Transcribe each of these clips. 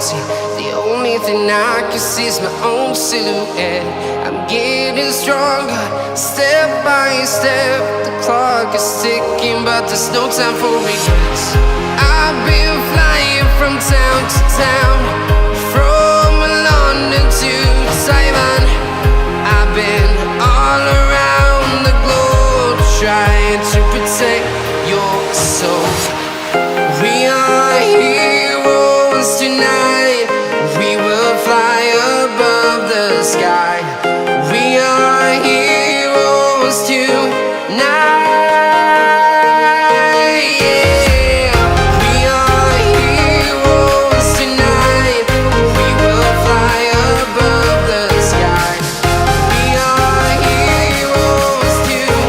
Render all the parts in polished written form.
reality. The only thing I can see is my own silhouette. I'm getting stronger, step by step. The clock is ticking, but there's no time for regrets. I've been flying from town to town, from London to Taiwan. I've been all around the globe, trying to protect your soul. We are heroes tonight. We will fly above the sky. We are heroes tonight. Yeah. We are heroes tonight. We will fly above the sky. We are heroes tonight.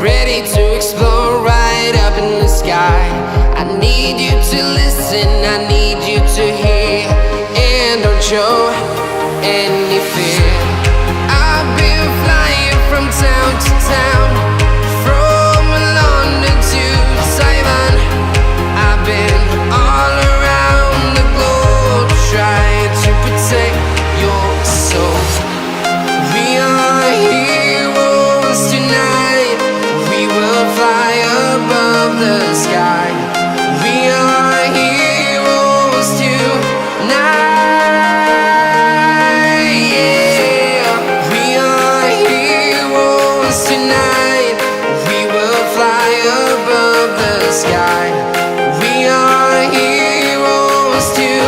Ready to explore right up in the sky. I need you to listen, I need you to hear, and don't show any fear. I've been flying from town to town, from London to Taiwan. I've been all around the globe, trying to protect your soul. We are heroes tonight. We will fly above the sky. We are heroes tonight. Yeah. We are heroes tonight. We will fly above the sky. We are heroes tonight.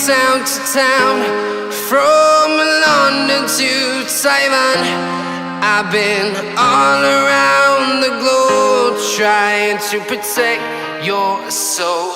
Town to town, from London to Taiwan. I've been all around the globe, trying to protect your soul.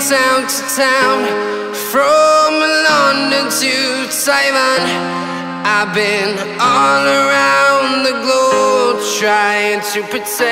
Town to town, from London to Taiwan. I've been all around the globe, trying to protect